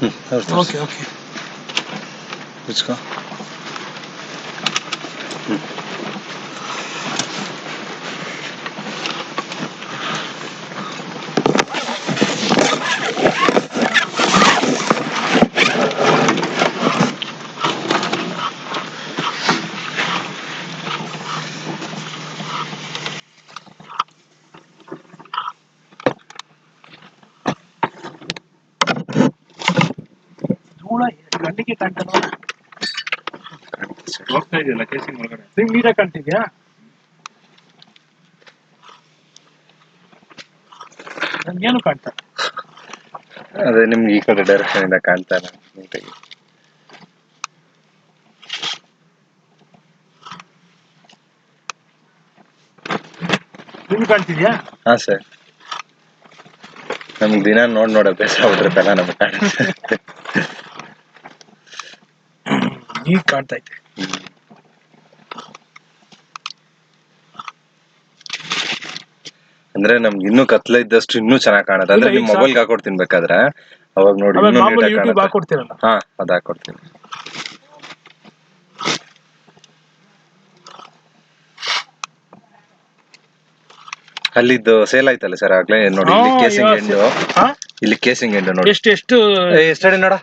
Okay okay ಇಸ್ಕೋ. ಧೂಳ ಗಂಡಿಗೆ ಕಾಣ್ತಲ್ವ? ಹೋಗ್ತಾ ಇದೆಯಲ್ಲ ಕೇಸಿಂಗ್ ಒಳಗಡೆ. ನಿಮ್ಗೆ ನೀಟಾಗಿ ಕಾಣ್ತಿದ್ಯಾ? ನನ್ಗೇನು ಕಾಣ್ತಾ ಅದೇ ನಿಮ್ಗೆ ಈ ಕಡೆ ಡೈರೆಕ್ಷನ್ ಇಂದ ಕಾಣ್ತಾ ಇಲ್ಲ ನೀಟಾಗಿ. ನಿಮ್ಗೆ ಕಾಣ್ತಿದ್ಯಾ? ಹಾ ಸರ್, ನಮ್ಗೆ ದಿನ ನೋಡ್ ಅಭ್ಯಾಸ ಆಗ್ಬಿಟ್ಟಿರುತ್ತಲ್ಲ ನಮ್ಗೆ ಕಾಣುತ್ತೆ. ಈಗ ಕಾಣ್ತಾ ಐತೆ. ಅಂದ್ರೆ ನಮ್ಗೆ ಇನ್ನೂ ಕತ್ಲೆ ಇದ್ದಷ್ಟು ಇನ್ನೂ ಚೆನ್ನಾಗ್ ಕಾಣುತ್ತೆ. ಅಂದ್ರೆ ನಿಮ್ ಮೊಬೈಲ್ಗೆ ಹಾಕೊಡ್ ತಿನ್ಬೇಕಾದ್ರೆ ಅವಾಗ ನೋಡಿ ಆಮೇಲೆ ಇನ್ನೂ ಮಾಮೂಲಿ ನೀಟಾಗಿ ಯೂಟ್ಯೂಬ್ ಕಾಣುತ್ತೆ. ಹಾಕೊಡ್ತೀರಲ್ಲ, ಹಾ, ಅದ್ ಹಾಕೊಡ್ತೀನಿ. ಅಲ್ಲಿದ್ದು ಸೇಲ್ ಆಯ್ತಲ್ಲ ಸರ್ ಆಗ್ಲೇ ನೋಡಿ. ಇಲ್ಲಿ ಕೇಸಿಂಗ್ ಎಂಡು, ಇಲ್ಲಿ ಕೇಸಿಂಗ್ ಎಂಡು ನೋಡಿ. ಎಷ್ಟು ಎಷ್ಟಡಿ ನೋಡ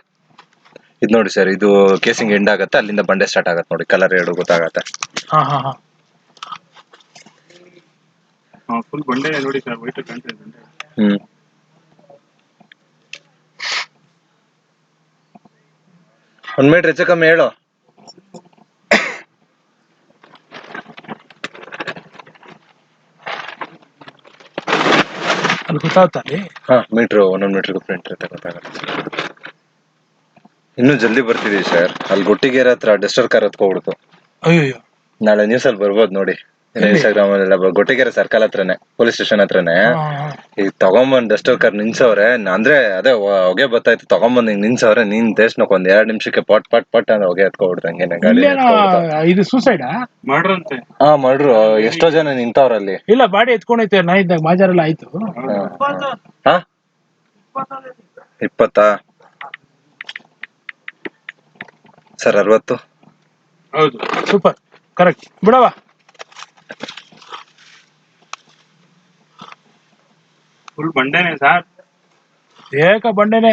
ಇದ್ ನೋಡಿ ಸರ್, ಇದು ಕೇಸಿಂಗ್ ಎಂಡ್ ಆಗತ್ತೆ, ಅಲ್ಲಿಂದ ಬಂಡೆ ಸ್ಟಾರ್ಟ್ ಆಗತ್ತೆ ನೋಡಿ. ಕಲರ್ ಎರಡು ಗೊತ್ತಾಗತ್ತೆ. ಹಾ ಹಾ ಹಾ ಫುಲ್ ಬಂಡೆ ನೋಡಿ ಸರ್, ವೈಟ್ ಕಾಣ್ತಾ ಇದೆ. ಹ್ಮ್, ಒಂದ್ ಮೀಟರ್ ಹೆಚ್ಚು ಕಮ್ಮಿ ಹೇಳು. ಅಲ್ಲಿ ಗೊತ್ತಾಗುತ್ತಾ ಅಲ್ಲಿ? ಹಾ, ಮೀಟ್ರು ಒಂದೊಂದ್ ಮೀಟರ್ಗೂ ಪ್ರಿಂಟ್ ಇರುತ್ತೆ, ಗೊತ್ತಾಗತ್ತೆ. ಇನ್ನೂ ಜಲ್ದಿ ಬರ್ತಿದೀವಿ ಸರ್. ಅಲ್ಲಿ ಗೊಟ್ಟಿಗೆರೆ ಹತ್ರ ಡಸ್ಟರ್ ಕಾರ್ ಹತ್ಕೊಬಿಡ್ತು. ಅಯ್ಯೋ, ನಾಳೆ ನ್ಯೂಸ್ ಅಲ್ಲಿ ಬರ್ಬೋದು ನೋಡಿ. ಇನ್ಸ್ಟಾಗ್ರಾಮ್ ಅಲ್ಲೆಲ್ಲ ಗೊಟ್ಟಿಗೆರೆ ಸರ್ಕಲ್ ಹತ್ರನೇ, ಪೊಲೀಸ್ ಸ್ಟೇಷನ್ ಹತ್ರನೇ. ಈಗ ತಗೊಂಬಂದ್ ಡಸ್ಟರ್ ಕಾರ್ ನಿನ್ಸವ್ರೆ. ಅಂದ್ರೆ ಅದೇ ಹೊಗೆ ಬರ್ತಾಯ್ತು, ತಗೊಂಬಂದ್ ಹಿಂಗ್ ನಿನ್ಸವ್ರೆ. ನೀನ್ ದೇಶಕ್ಕೆ ಒಂದ್ 2 ನಿಮಿಷಕ್ಕೆ ಪಟ್ ಪಟ್ ಪಟ್ ಅಂದ್ರೆ ಹೊಗೆ ಎತ್ಕೊಬಿಡ್ತಂಗೆ ಗಾಡಿ. ಇದು ಸೂಸೈಡಾ? ಮಾಡ್ರಂತೆ. ಹಾ, ಮಾಡ್ರು. ಎಷ್ಟೋ ಜನ ನಿಂತವ್ರಲ್ಲಿ. ಇಲ್ಲ, ಬಾಡಿ ಎತ್ಕೊಂಡೈತೆ ನಾ ಇದ್ದಾಗ ಮಾಜಾರೆಲ್ಲ ಆಯ್ತು. ಹಾ, 20 ಸರ್, 60. ಹೌದು, ಸೂಪರ್, ಕರೆಕ್ಟ್ ಬಿಡವ. ಫುಲ್ ಬಂಡೆನೆ ಸರ್. ಏಕ ಬಂಡೆನೆ.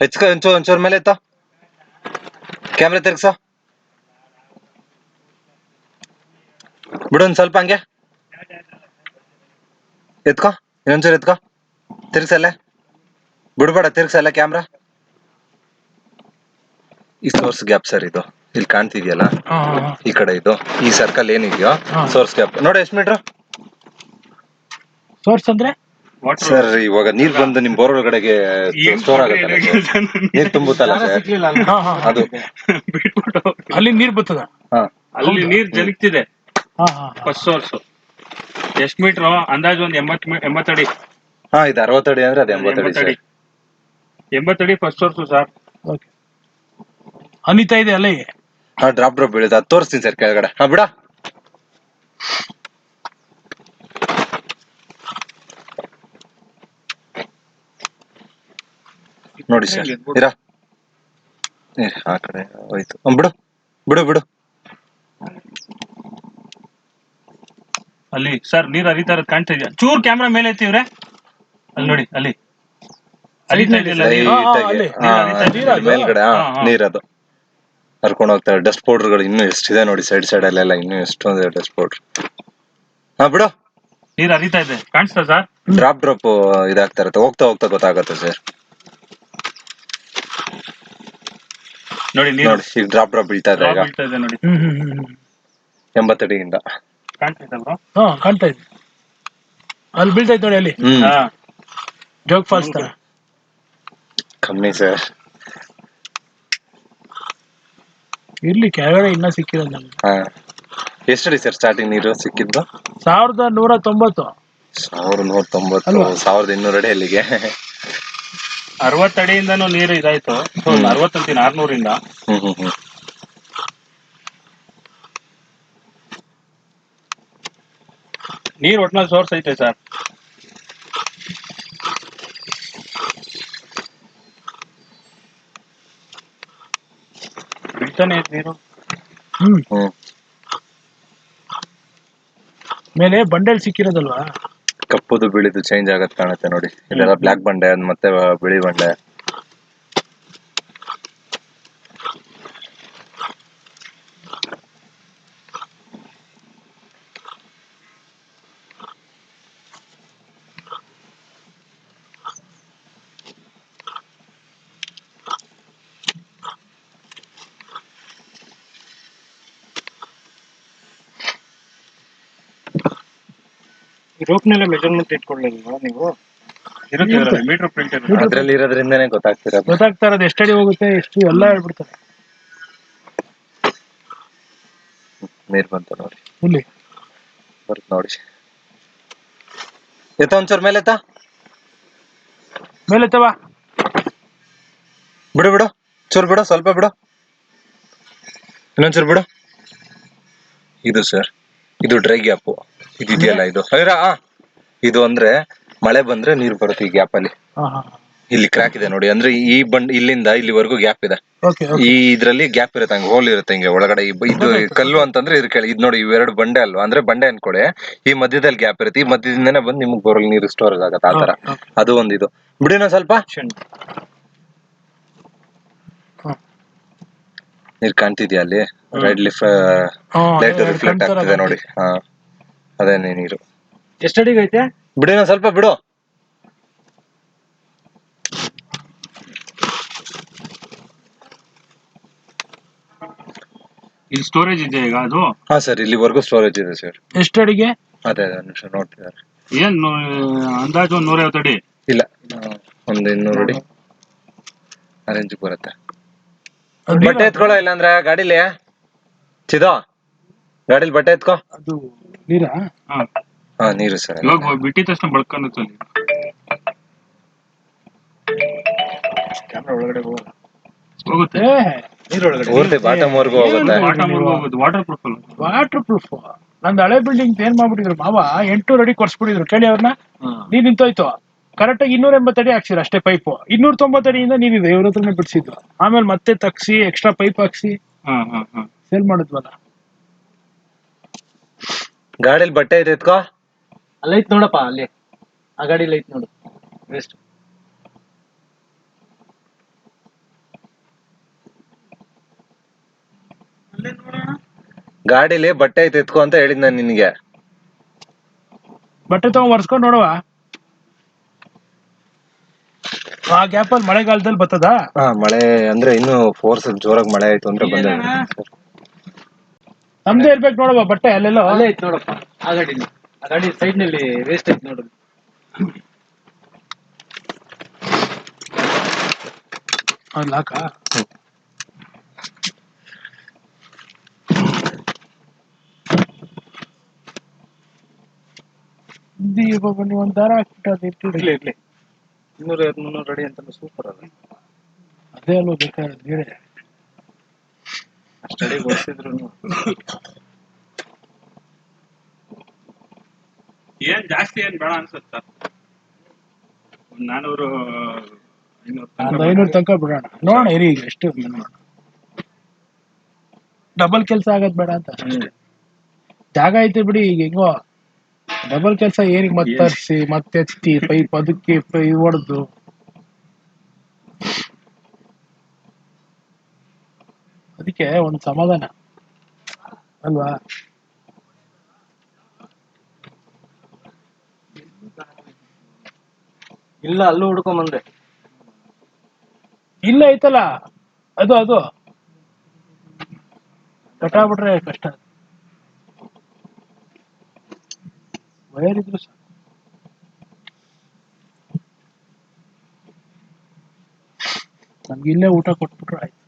ಹೆಚ್ಕ ಒಂಚೂರ್ ಮೇಲೆ ಎತ್ತ, ಕ್ಯಾಮ್ರಾ ತಿರ್ಗ್ಸ, ಬಿಡು ಒಂದ್ ಸ್ವಲ್ಪ ಹಂಗೆ ಎತ್ಕೋ. ಇನ್ನೊಂಚೂರು ಎತ್ಕೋ, ತಿರ್ಗ್ಸಲ್ಲೇ, ಬಿಡ್ಬೇಡ, ತಿರ್ಗ್ಸಲ್ಲ ಕ್ಯಾಮ್ರಾ. ಈ ಸೋರ್ಸ್ ಗ್ಯಾಪ್ ಸರ್ ಇದು, ಇಲ್ಲಿ ಕಾಣ್ತಿದ್ಯಲ್ಲ ಈ ಕಡೆ, ಇದು ಈ ಸರ್ಕಲ್ ಏನಿದೆಯೋ ಸೋರ್ಸ್ ಗ್ಯಾಪ್ ನೋಡಿ. ಎಷ್ಟು ಮೀಟ್ರು ಸೋರ್ಸ್ ಅಂದ್ರೆ? ಸರ್, ಇವಾಗ ನೀರ್ ಬಂದು ನಿಮ್ ಬೋರ್ ಒಳಗಡೆಗೆ ಸ್ಟೋರ್ ಆಗುತ್ತಲ್ಲ, ನೀರ್ ತುಂಬುತ್ತಲ್ಲ ಸರ್, ಅದು ಅಲ್ಲಿ ನೀರ್ ಬರ್ತದ. ಅಲ್ಲಿ ನೀರ್ ಜಲಗ್ತಿದೆ ಫಸ್ಟ್ ಸೋರ್ಸ್. ಎಷ್ಟ್ ಮೀಟ್ರು ಅಂದಾಜು? ಒಂದ್ 80 ಅಡಿ. ಹಾ, ಇದು 60 ಅಡಿ ಅಂದ್ರೆ ಅದು 80 ಅಡಿ ಸರ್. 80 ಅಡಿ ಫಸ್ಟ್ ಸೋರ್ಸ್ ಸರ್. ಅನಿತಾ ಇದೆ ಅಲ್ಲೇ. ಹಾ, ಡ್ರಾಪ್ ಬೀಳುತ್ತೆ, ಅದು ತೋರಿಸ್ತೀನಿ ಸರ್ ಕೆಳಗಡೆ. ಹಾ, ಬಿಡ. ನೋಡಿ ಸರ್, ಇರಾ ಆ ಕಡೆ ಹೋಯ್ತು. ಬಿಡು ಬಿಡು ಬಿಡು. ಅಲ್ಲಿ ಸರ್ ನೀರ್ ಹರಿತಾ ಇರೋದು ಕಾಣ್ತಾ ಇದೆಯಾ? ಚೂರ್ ಕ್ಯಾಮ್ರಾ ಮೇಲೆ ಎತ್ತಿವ್ರೆ, ಅಲ್ಲಿ ನೋಡಿ, ಅಲ್ಲಿ ಹರಿತಾ ಇದೆಯಲ್ಲ ಮೇಲ್ಗಡೆ. ನೀರದು ಹರ್ಕೊಂಡು ಹೋಗ್ತಾರೆ. ಡಸ್ಟ್ ಪೌಡರ್ಗಳು ಇನ್ನೂ ಎಷ್ಟಿದೆ ನೋಡಿ, ಸೈಡ್ ಅಲ್ಲೆಲ್ಲ ಇನ್ನೂ ಎಷ್ಟೊಂದು ಡಸ್ಟ್ ಪೌಡರ್. ಹಾ, ಬಿಡು. ನೀರ್ ಹರಿತಾ ಇದೆ, ಕಾಣಿಸ್ತಾ ಸರ್? ಡ್ರಾಪ್ ಇದಾಗ್ತಾ ಇರುತ್ತೆ, ಹೋಗ್ತಾ ಹೋಗ್ತಾ ಗೊತ್ತಾಗುತ್ತೆ ಸರ್. ನೋಡಿ ನೋಡಿ, ಈಗ ಡ್ರಾಪ್ ಬೀಳ್ತಾ ಇದೆ. ಈಗ ನೋಡಿ 80 ಅಡಿಯಿಂದ ಕಾಣ್ತಿದ್ದಲ್ವಾ? ಕಾಣ್ತಾ ಇದೆ. ಅಲ್ಲಿ ಬೀಳ್ತೈತೆ ನೋಡಿ, ಅಲ್ಲಿ ಜೋಗ್ ಫಾಲ್ಸ್ ತರ. ಕಮ್ಮಿ ಸರ್, ಇರ್ಲಿ, ಕೆಳಗಡೆ ಇನ್ನ ಸಿಕ್ಕಿಲ್ಲ ನಮ್ಗೆ. ಹಾ, ಎಷ್ಟಡಿ ಸರ್ ಸ್ಟಾರ್ಟಿಂಗ್ ನೀರು ಸಿಕ್ಕಿದ್ದು? 1190. 1190, 1200 ಅಡಿ ಅಲ್ಲಿಗೆ. 60 ಅಡಿಯಿಂದನೂ ನೀರು ಇದಾಯ್ತು. 60 ಅಂತೀನಿ, 600 ಇಂದ. ನೀರ್ ಒಟ್ನಲ್ಲಿ ಸೋರ್ಸ್ ಐತೆ ಸರ್. ಬಿಡ್ತಾನೆ ಐತೆ ನೀರು. ಹ್ಮ್ ಹ್ಮ್ ಮೇಲೆ ಬಂಡೆಲ್ ಸಿಕ್ಕಿರೋದಲ್ವಾ. ಕಪ್ಪುದು ಬಿಳಿದು ಚೇಂಜ್ ಆಗತ್ ಕಾಣುತ್ತೆ ನೋಡಿ. ಇದೆಲ್ಲ ಬ್ಲಾಕ್ ಬಂಡೆ ಅದ್ ಮತ್ತೆ ಬಿಳಿ ಬಂಡೆ. ರೋಪ್ನೆಲ್ಲ ಮೆಜರ್ಮೆಂಟ್ ಇಟ್ಕೊಳ್ಳಿಲ್ವಾ ನೀವು? ಇರುತ್ತೆ ಮೀಟರ್ ಪ್ರಿಂಟ್ ಇರುತ್ತೆ. ಅದ್ರಲ್ಲಿ ಇರೋದ್ರಿಂದನೇ ಗೊತ್ತಾಗ್ತಿರೋದು. ಗೊತ್ತಾಗ್ತಾ ಇರೋದು ಎಷ್ಟಡಿ ಹೋಗುತ್ತೆ ಎಷ್ಟು ಎಲ್ಲ ಹೇಳ್ಬಿಡ್ತಾರೆ. ನೀರ್ ಬಂತು ನೋಡಿ. ಇಲ್ಲಿ ಬರ್ತ್ ನೋಡಿ. ಎತ್ತ ಒಂಚೂರ್ ಮೇಲೆ ಎತ್ತ. ಮೇಲೆ ತವಾ ಬಿಡು ಬಿಡು ಚೂರ್ ಬಿಡು, ಸ್ವಲ್ಪ ಬಿಡು, ಇನ್ನೊಂಚೂರು ಬಿಡು. ಇದು ಸರ್, ಇದು ಡ್ರೈ ಗ್ಯಾಪ್. ಇದೆಯಲ್ಲ ಇದು ಇದು ಅಂದ್ರೆ ಮಳೆ ಬಂದ್ರೆ ನೀರು ಬರುತ್ತೆ ಈ ಗ್ಯಾಪ್ ಅಲ್ಲಿ. ಇಲ್ಲಿ ಕ್ರ್ಯಾಕ್ ಇದೆ ನೋಡಿ, ಅಂದ್ರೆ ಈ ಇಲ್ಲಿಂದ ಇಲ್ಲಿವರೆಗೂ ಗ್ಯಾಪ್ ಇದೆ. ಈ ಇದ್ರಲ್ಲಿ ಗ್ಯಾಪ್ ಇರುತ್ತೆ, ಹಂಗೆ ಹೋಲ್ ಇರುತ್ತೆ ಹಿಂಗೆ ಒಳಗಡೆ. ಇದು ಕಲ್ಲು ಅಂತಂದ್ರೆ ಇದು ಕೇಳಿ, ಇದು ನೋಡಿ ಇವೆರಡು ಬಂಡೆ ಅಲ್ವಾ, ಅಂದ್ರೆ ಬಂಡೆ ಅನ್ಕೊಡೆ. ಈ ಮಧ್ಯದಲ್ಲಿ ಗ್ಯಾಪ್ ಇರುತ್ತೆ, ಈ ಮಧ್ಯದಿಂದನೇ ಬಂದು ನಿಮ್ಗೆ ಬೋರಲ್ಲಿ ನೀರು ಸ್ಟೋರೇಜ್ ಆಗುತ್ತೆ. ಆ ತರ ಅದು ಒಂದಿದು. ಬಿಡಿನ ಸ್ವಲ್ಪ ನೀರ್ ಕಾಣ್ತಿದ್ಯಾ ಅಲ್ಲಿ? ಲೈಟ್ ರಿಫ್ಲೆಕ್ಟ್ ಆಗ್ತಿದೆ ನೋಡಿ. ಅದೇನೇ ನೀರು. ಎಷ್ಟಡಿಗೆ ಐತೆ? ಬಿಡಿನ ಸ್ವಲ್ಪ ಬಿಡು. ಇಲ್ಲಿ ಸ್ಟೋರೇಜ್ ಇದೆ ಈಗ ಅದು? ಹಾ ಸರ್, ಇಲ್ಲಿವರೆಗೂ ಸ್ಟೋರೇಜ್ ಇದೆ ಸರ್. ಎಷ್ಟು ಅಡಿಗೆ? ಅದೇ ನಿಮಿಷ ನೋಡ್ತಿದ್ದಾರೆ. ಏನ್ ಅಂದಾಜು 150 ಅಡಿ? ಇಲ್ಲ, ಒಂದು 200 ಅಡಿ ಅರೇಂಜ್ ಬರುತ್ತೆ. ಬಟ್ಟೆ ಎತ್ಕೊಳ್ಳೋ, ಇಲ್ಲ ಅಂದ್ರೆ ಗಾಡಿಲಿ ಚಿದೋ, ಗಾಡಿಲಿ ಬಟ್ಟೆ ಎತ್ಕೋ. ಅದು ನೀರಾ? ಹಾ ನೀರು ಸರ್. ಇವಾಗ ಬಿಟ್ಟಿದ ತಕ್ಷಣ ಬಳ್ಕೊಂಡು ಕ್ಯಾಮ್ರಾ ಒಳಗಡೆ ಹೋಗಲ್ಲ, ಹೋಗುತ್ತೆ. ನೀರೊಳಗಡೆ ಪೂರ್ತಿ ಬಾಟಮ್ ವರ್ಗು ಹೋಗುತ್ತೆ. ವಾಟರ್ ಪ್ರೂಫ್ ಅಲ್ಲ? Water proof. ನಂದು ಹಳೆ ಬಿಲ್ಡಿಂಗ್ ಏನ್ ಮಾಡ್ಬಿಟ್ಟಿದ್ರು ಮಾವ, 800 ಅಡಿ ಕೊರ್ಸ್ಬಿಟ್ಟಿದ್ರು. ಕೇಳಿ ಅವ್ರನ್ನ. ನೀರ್ ನಿಂತೋಯ್ತು. ಕರೆಕ್ಟ್ ಆಗಿ 280 ಅಡಿ ಹಾಕ್ಸಿದ್ರು ಅಷ್ಟೇ ಪೈಪ್. 290 ಅಡಿಯಿಂದ ನೀರಿದೆ, ಇವ್ರ ಹತ್ರನೇ ಬಿಡಿಸಿದ್ರು. ಆಮೇಲೆ ಮತ್ತೆ ತಗ್ಸಿ ಎಕ್ಸ್ಟ್ರಾ ಪೈಪ್ ಹಾಕ್ಸಿ ಸೇಲ್ ಮಾಡಿದ್ವಲ್ಲ. ಗಾಡಿಲಿ ಬಟ್ಟೆ ಇದೆ ಎತ್ಕೋ. ಅಲ್ಲೈತ್ ನೋಡಪ್ಪ, ಅಲ್ಲಿ ಆ ಗಾಡಿಲಿ ಐತ್ ನೋಡು. ವೇಸ್ಟ್. ಗಾಡಿಲಿ ಬಟ್ಟೆ ಐತೆ ಎತ್ಕೋ ಅಂತ ಹೇಳಿದ್ ನಾನು ನಿನ್ಗೆ. ಬಟ್ಟೆ ತಗೊಂಡ್ ಒರ್ಸ್ಕೊಂಡ್ ನೋಡುವ. ಆ ಗ್ಯಾಪ್ ಅಲ್ಲಿ ಮಳೆಗಾಲದಲ್ಲಿ ಬರ್ತದ. ಮಳೆ ಅಂದ್ರೆ ಇನ್ನು ಫೋರ್ಸ್ ಜೋರಾಗಿ ಮಳೆ ಆಯ್ತು ಅಂದ್ರೆ ಬಂದ. ನಮ್ದೇ ಇರ್ಬೇಕು ನೋಡುವ ಬಟ್ಟೆ ಅಲ್ಲೆಲ್ಲೋ. ಅಲ್ಲೇ ಐತ್ ನೋಡಪ್ಪ, ಆ ಗಾಡಿ ಸೈಡ್ ನಲ್ಲಿ ವೇಸ್ಟ್ ಐತ್ ನೋಡು. ಲಾಕ ಬನ್ನಿ, ಒಂದ್ ದಾರ ಹಾಕ್ಬಿಟ್ಟು ಇರ್ಲಿ 250-300 ಅಡಿ ಅಂತ ಸೂಪರ್ ಅದ. ಅದೇ ಅಲ್ವ ಬೇಕಾದ್ರೆ ಬೇರೆ ಅಷ್ಟಡಿ ಗೊತ್ತಿದ್ರು. ಏನ್ ಜಾಸ್ತಿ ಏನ್ ಬೇಡ ಅನ್ಸುತ್ತ. 500 ತನಕ ಬಿಡೋಣ, ನೋಡೋಣ ಇರಿ ಈಗ ಎಷ್ಟು. ಡಬಲ್ ಕೆಲ್ಸ ಆಗದ್ ಬೇಡ ಅಂತ ಅಷ್ಟೇ. ಜಾಗ ಐತೆ ಬಿಡಿ, ಈಗ ಹೆಂಗೋ ಡಬಲ್ ಕೆಲ್ಸ ಏನಿಗೆ ಮತ್ತೆ ತರ್ಸಿ ಮತ್ತೆ ಎತ್ತಿ ಪೈಪ್ ಅದಕ್ಕೆ ಹೊಡೆದು. ಅದಕ್ಕೆ ಒಂದು ಸಮಾಧಾನ ಅಲ್ವಾ. ಇಲ್ಲ, ಅಲ್ಲೂ ಹುಡ್ಕೊಂಡ್ ಬಂದೆ. ಇಲ್ಲ ಐತಲ್ಲ ಅದು ಕಟ್ಟಾಬಿಟ್ರೆ ಕಷ್ಟ. ವೈರ್ ಇದ್ರು ಸಾಕು. ನಮ್ಗೆ ಇಲ್ಲೇ ಊಟ ಕೊಟ್ಬಿಟ್ರೆ ಆಯ್ತು,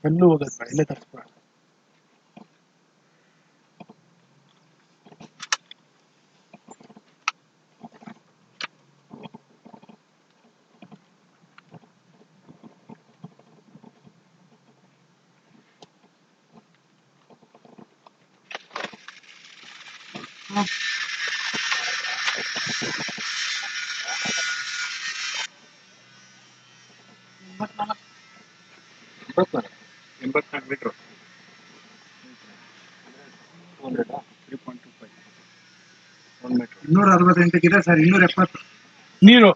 ಎಲ್ಲೂ ಹೋಗೋದ್ ಬೇಡ, ಇಲ್ಲೇ ತರಿಸ್ಬೇಡ. 84 ಮೀಟರ್. 268 ಸರ್, 270 ನೀರು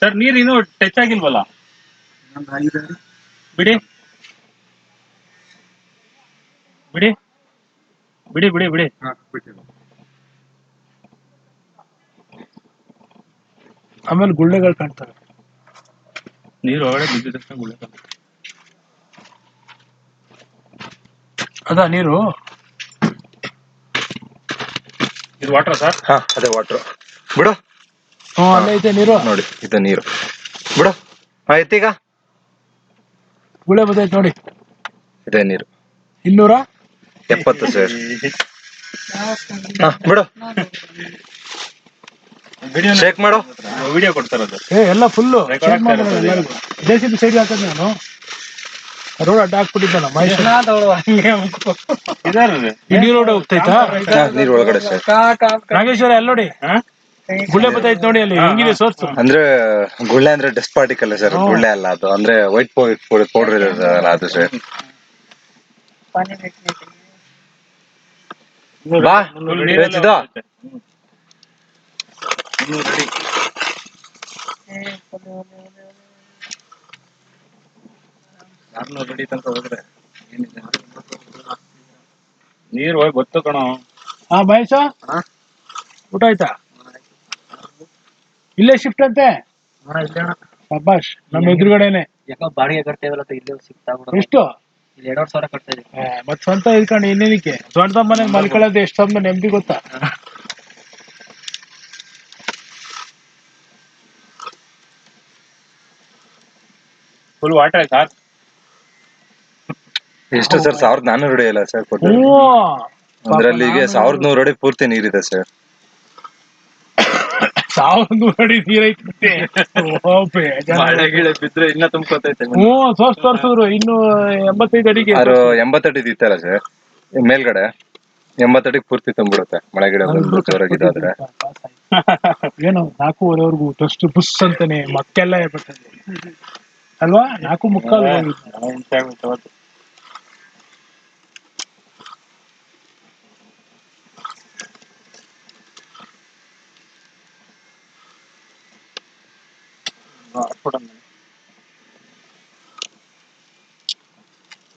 ಸರ್ ನೀರ್ ಇನ್ನೂ ಟಚ್ ಆಗಿಲ್ವಲ್ಲ? ನಮ್ದು ಆಗಿದೆ. ಬಿಡಿ ಬಿಡಿ ಬಿಡಿ ಬಿಡಿ ಬಿಡಿ. ಆಮೇಲೆ ಗುಳ್ಳೆಗಳು ಕಾಣ್ತವೆ. ನೀರು ಒಳಗಡೆ ಬಿದ್ದಿದ ತಕ್ಷಣ ಗುಳ್ಳೆ. ಅದ ನೀರು ಇದು ವಾಟರ್ ಸರ್? ಹಾ ಅದೇ ವಾಟ್ರು. ಬಿಡು. ಅಲ್ಲೇ ಐತೆ ನೀರು. ನೋಡಿ ಇದು ನೀರು. ಬಿಡು. ಎತ್ತೀಗ. ಗುಳೆ ಬತ್ತೈತೆ ನೋಡಿ. ಇದೇ ನೀರು. 270 ಸರ್. ಹಾ ಬಿಡು. ಚೆಕ್ ಮಾಡು. ವಿಡಿಯೋ ಕೊಡ್ತಾರದು. ಎಲ್ಲ ಫುಲ್ಲು Record ಆಗ್ತಾ ಇರೋದು. JCB ಸೈಡ್ ಹಾಕದ್ ನಾನು ರೋಡ್ ಅಡ್ಡ ಹಾಕ್ಬಿಟ್ಟಿದ್ದಾನ ಮಹೇಶ್. ಇದಾರದು. ಇಡೀ ರೋಡ್ ಹೋಗ್ತೈತಾ? ನೀರ್ ಒಳಗಡೆ ಸರ್. ನಾಗೇಶ್ವರ ಅಲ್ಲಿ ನೋಡಿ ಗುಳ್ಳೆ ಬತ್ತೈತೆ ನೋಡಿ ಅಲ್ಲಿ ಹೆಂಗಿದೆ ಸೋರ್ಸು. ಅಂದ್ರೆ ಗುಳ್ಳೆ ಅಂದ್ರೆ ಡಸ್ಟ್ ಪಾರ್ಟಿಕಲ್ ಸರ್. ಗುಳ್ಳೆ ಅಲ್ಲ ಅದು, ಅಂದ್ರೆ ವೈಟ್ ಪೌಡರ್ ಇದೆ ಅದು ಸರ್. ಬಾ ಹೆಚ್ಚಿದ. 300 ಅಡಿ. ತನಕ ಹೋದ್ರೆ ಏನಿದೆ ನೀರು ಹೋಗಿ ಗೊತ್ತು ಕಣೋ. ಮಹೇಶ ಊಟ ಆಯ್ತಾ? ಇಲ್ಲೇ ಶಿಫ್ಟ್ ಅಂತೆ. ಶಬ್ಬಾಷ್, ನಮ್ಮ ಎದುರುಗಡೆನೆ. ಯಾಕೋ ಬಾಡಿಗೆ ಕಟ್ತೇವಲ್ಲ ಇಲ್ಲೇ ಸಿಗ್ತಾ ಎಷ್ಟು? ಇಲ್ಲಿ 2,000 ಕಟ್ತಾ ಇದೀವಿ. ಮತ್ ಸ್ವಂತ ಇದ್ಕೊಂಡು ಇನ್ನೇನಕ್ಕೆ ಸ್ವಂತ ಮನೆಗೆ ಮಲ್ಕೊಳ್ಳೋದು ಎಷ್ಟು ಸಮಯ ನೆಮ್ಮದಿ ಗೊತ್ತಾ? Full water sir. ಎಷ್ಟು ಸರ್? 1400 ಅಡಿ ಅಲ್ಲ ಸರ್ ಕೊಟ್ಟು? ಹ್ಞೂ ಅದ್ರಲ್ಲಿ ಈಗ 1100 ಅಡಿ ಪೂರ್ತಿ ನೀರಿದೆ ಸರ್. 1100 ಅಡಿ ನೀರೈತೆ. ಮಳೆ ಗಿಳೆ ಬಿದ್ರೆ ಇನ್ನ ತುಂಬ್ಕೊತೈತೆ. ತೋರ್ಸಿದ್ರು 285 ಅಡಿಗೆ. 80 ಅಡಿ ಇತ್ತಲ್ಲ ಸರ್ ಮೇಲ್ಗಡೆ. 80 ಅಡಿಗೆ ಪೂರ್ತಿ ತುಂಬಿಡುತ್ತೆ ಮಳೆ ಗಿಡ ಬಂದು ಜೋರಾಗಿದ್ದಾದ್ರೆ. ಏನು 4:15ವರೆಗೂ ಟಸ್ಟ್ ಬುಸ್ ಅಂತಾನೆ ಮಕ್ಕೆಲ್ಲ ಹೇಳ್ಬಿಟ್ಟದೆ ಅಲ್ವಾ? 4:45.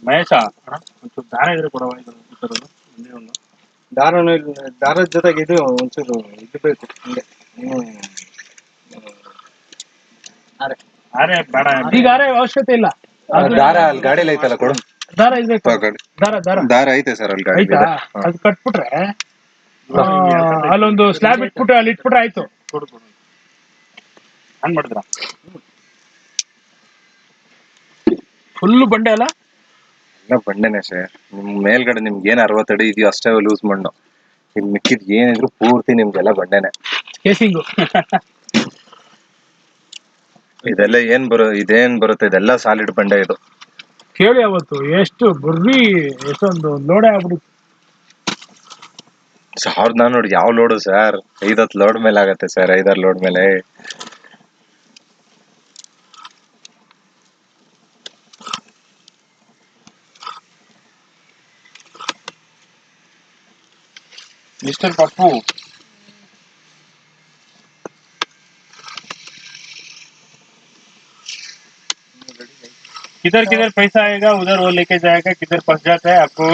ಮಹೇಶ ಒಂಚೂರು ದಾರ ಇದ್ರೆ ಕೊಡವ. ಒಂದೇ ಒಂದು ದಾರದ ಜೊತೆಗೆ ಇದು ಒಂಚೂರು ಇದು ಬೇಕು ಹಿಂಗೆ. ಅರೆ ಬೇಡ. ಈಗ ಅವಶ್ಯಕತೆ ಇಲ್ಲ. ದಾರ ಅಲ್ಲಿ ಗಾಡಿಲಿ ಐತಲ್ಲ ಕೊಡು. ದಾರ ಇರ್ಬೇಕು. ದಾರ ಐತೆ ಸರ್ ಅಲ್ಲಿ ಗಾಡಿ. ಆಯ್ತಾ? ಅದು ಕಟ್ಬಿಟ್ರೆ ಅಲ್ಲೊಂದು ಸ್ಲ್ಯಾಬ್ ಇಟ್ಬಿಟ್ರೆ ಅಲ್ಲಿ ಇಟ್ಬಿಟ್ರೆ ಆಯ್ತು. ಕೊಡು ಹಂಗ್ ಮಾಡಿದ್ರ ಫುಲ್ ಬಂಡೆ ಅಲ್ಲ? ಎಲ್ಲ ಬಂಡೆನೆ ಸರ್. ನಿಮ್ ಮೇಲ್ಗಡೆ ನಿಮ್ಗೆ ಏನ್ 60 ಅಡಿ ಇದೆಯೋ ಅಷ್ಟೇ ಲೂಸ್ ಮಣ್ಣು. ಇನ್ ಮಿಕ್ಕಿದ್ ಏನಿದ್ರು ಪೂರ್ತಿ ನಿಮ್ಗೆಲ್ಲ ಬಂಡೆನೆ. ಕೇಸಿಂಗು ಇದೆಲ್ಲ ಇದೇನ್ ಬರುತ್ತೆ ಇದೆಲ್ಲ ಸಾಲಿಡ್ ಬಂಡೆ ಇದು. ಕೇಳಿ ಅವತ್ತು ಎಷ್ಟು ಬರ್ರಿ ಎಷ್ಟೊಂದು ಲೋಡೆ ಆಗ್ಬಿಡುತ್ತೆ. 1400 ಯಾವ ಲೋಡು ಸರ್? 5-10 ಲೋಡ್ ಮೇಲೆ ಆಗತ್ತೆ ಸರ್. 5-6 ಲೋಡ್ ಮೇಲೆ. ಮಿಸ್ಟರ್ ಪಪ್ಪು किधर पैसा आएगा उधर वो लेके जाएगा. किधर फंस जाता है आपको?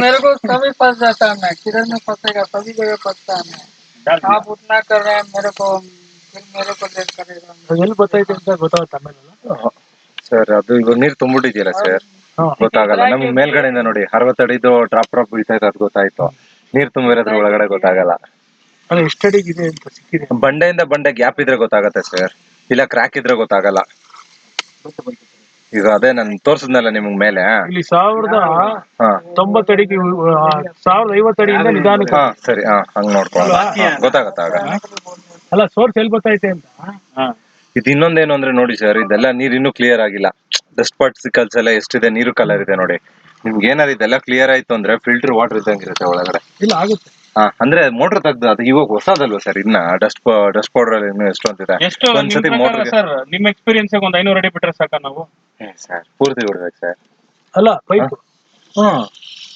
मेरे को कभी फंस जाता है. मैं किधर में फंसेगा? सभी जगह फंसता है. मैं आप उतना कर रहे हैं मेरे को, फिर मेरे को लेट करेगा. ಎಲ್ಲಿ ಗೊತ್ತಾಯ್ತು ಅಂತ ಗೊತ್ತಾಗುತ್ತೆ ಆಮೇಲೆ. ಸರ್ ಅದು ಇವಾಗ ನೀರ್ ತುಂಬಿಟ್ಟಿದ್ಯಲ್ಲ ಸರ್, ಗೊತ್ತಾಗಲ್ಲ. ನಮ್ಗೆ ಮೇಲ್ಗಡೆಯಿಂದ ನೋಡಿ 60 ಅಡಿದು ಡ್ರಾಪ್ ಬೀಳ್ತಾ ಇತ್ತು, ಅದು ಗೊತ್ತಾಯ್ತು. ನೀರ್ ತುಂಬಿರೋದ್ರ ಒಳಗಡೆ ಗೊತ್ತಾಗಲ್ಲ. ಅದು ಎಷ್ಟು ಅಡಿಗಿದೆ ಅಂತ ಸಿಕ್ಕಿದೆ. ಬಂಡೆಯಿಂದ ಬಂಡೆ ಗ್ಯಾಪ್ ಇದ್ರೆ ಗೊತ್ತಾಗತ್ತೆ ಸರ್, ಇಲ್ಲ ಕ್ರ್ಯಾಕ್ ಇದ್ರೆ ಗೊತ್ತಾಗಲ್ಲ. ಈಗ ಅದೇ ನಾನು ತೋರ್ಸದ್ನಲ್ಲ ನಿಮ್ಗ್ ಮೇಲೆ. ಇಲ್ಲಿ 1090 ಅಡಿಗೆ 1050 ಅಡಿಯಿಂದ ನಿಧಾನಕ್ಕೆ. ಸರಿ, ಹಂಗ್ ನೋಡ್ಕೊಳ್ಳ ಗೊತ್ತಾಗತ್ತ ಆಗ. ಅಲ್ಲ ಸೋರ್ಸ್ ಎಲ್ಲಿ ಗೊತ್ತಾಯ್ತೆ ಅಂತ. ಇದು ಇನ್ನೊಂದೇನು ಅಂದ್ರೆ ನೋಡಿ ಸರ್, ಇದೆಲ್ಲ ನೀರ್ ಇನ್ನೂ ಕ್ಲಿಯರ್ ಆಗಿಲ್ಲ. ಡಸ್ಟ್ ಪಾರ್ಟಿಕಲ್ಸ್ ಎಲ್ಲ ಎಷ್ಟಿದೆ, ನೀರು ಕಲರ್ ಇದೆ ನೋಡಿ. ನಿಮ್ಗೆ ಏನಾದ್ರು ಇದೆಲ್ಲ ಕ್ಲಿಯರ್ ಆಯ್ತು ಅಂದ್ರೆ ಫಿಲ್ಟರ್ ವಾಟರ್ ಇದ್ದಂಗಿರುತ್ತೆ ಒಳಗಡೆ. ಇಲ್ಲ ಆಗುತ್ತೆ. ಅಂದ್ರೆ ಮೋಟರ್ ತೆಗ್ದು ಅದು ಇವಾಗ ಹೊಸದಲ್ವಾ ಸರ್ ಇನ್ನ ಡಸ್ಟ್ ಪೌಡರ್ ಅಲ್ಲಿ ಇನ್ನು ಎಷ್ಟು ಅಂತಿದೆ ಎಷ್ಟು ನಿಮ್ ಒಂದ್ಸತಿ ಪ್ರಕಾರ ಮೋಟರ್ಗೆ ಸರ್ ನಿಮ್ ಎಕ್ಸ್ಪೀರಿಯನ್ಸ್ ಒಂದ್ 500 ಅಡಿ ಬಿಟ್ರೆ ಸಾಕ ನಾವು? ಸರ್ ಪೂರ್ತಿ ಬಿಡ್ಬೇಕು ಸರ್. ಅಲ್ಲ ಪೈಪ್ ಹ್ಮ್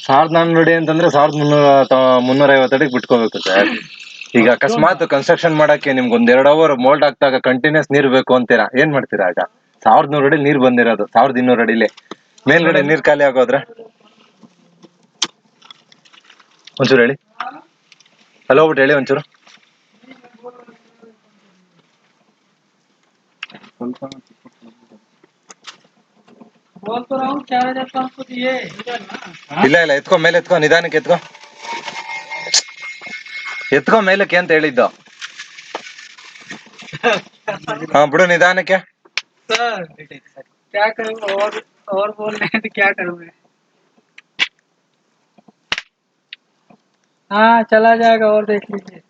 1400 ಅಡಿ ಅಂತಂದ್ರೆ 1350 ಅಡಿಗೆ ಬಿಟ್ಕೋಬೇಕು ಸರ್. ಈಗ ಅಕಸ್ಮಾತ್ ಕನ್ಸ್ಟ್ರಕ್ಷನ್ ಮಾಡಕ್ಕೆ ನಿಮ್ಗೆ ಒಂದ್ 2 ಅವರ್ ಮೋಲ್ಡ್ ಆಗ್ತಾಗ ಕಂಟಿನ್ಯೂಸ್ ನೀರ್ ಬೇಕು ಅಂತೀರಾ, ಏನ್ ಮಾಡ್ತೀರಾ ಆಗ? 1100 ಅಡಿ ನೀರ್ ಬಂದಿರೋದು, 1200 ಅಡಿಲಿ ಮೇಲ್ಗಡೆ ನೀರ್ ಖಾಲಿ ಆಗೋದ್ರೆ ಒಂಚೂರು ಹೇಳಿ, ಅಲ್ಲಿ ಹೋಗ್ಬಿಟ್ಟು ಹೇಳಿ ಒಂಚೂರು. बोल तो रहा हूँ 4500 दिए इधर ना। ಇಲ್ಲ ಎತ್ಕೊ, ಮೇಲೆ ಎತ್ಕೊ, ನಿಧಾನಕ್ಕೆ ಎತ್ಕೊ ಮೇಲಕ್ಕೆ ಅಂತ ಹೇಳಿದ್ದು. ಹಾ ಬಿಡು ನಿಧಾನಕ್ಕೆ. सर क्या करूँ, और बोल रहे हैं तो क्या करूँ मैं? हाँ चला जाएगा और देख लीजिए।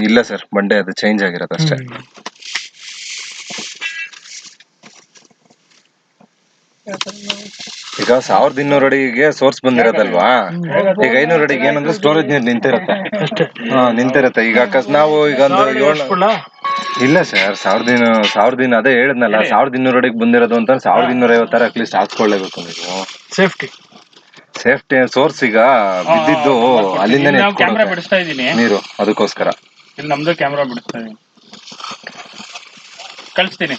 ಇಲ್ಲ ಸರ್, ಬಂಡೆ ಅದು ಚೇಂಜ್ ಆಗಿರೋದು ಅಷ್ಟೇ. क्या करूँ? ಈಗ 1200 ಅಡಿಗೆ ಸೋರ್ಸ್ ಬಂದಿರೋದಲ್ವಾ, ಈಗ 500 ಅಡಿಗೆ ಏನಂದ್ರೆ ಸ್ಟೋರೇಜ್ ನೀರು ನಿಂತಿರುತ್ತೆ. ನಿಂತಿರುತ್ತೆ. ಈಗ ನಾವು ಈಗ ಒಂದು 7 ಇಲ್ಲ ಸರ್, 1000 ಅದೇ ಹೇಳಿದ್ನಲ್ಲ, 1200 ಅಡಿಗೆ ಬಂದಿರೋದು ಅಂತ 1250 ಅಟ್ಲೀಸ್ಟ್ ಹಾಕ್ಸ್ಕೊಳ್ಳೇಬೇಕು ನೀವು. ಸೇಫ್ಟಿ ಸೋರ್ಸ್ ಈಗ ಬಿದ್ದಿದ್ದು ಅಲ್ಲಿಂದನೇ ನಾವು ಕ್ಯಾಮ್ರಾ ಬಿಡಿಸ್ತಾ ಇದೀನಿ ನೀರು, ಅದಕ್ಕೋಸ್ಕರ. ಇಲ್ಲಿ ನಮ್ದು ಕ್ಯಾಮ್ರಾ ಬಿಡಿಸ್ತಾ ಇದೀನಿ, ಕಳಿಸ್ತೀನಿ.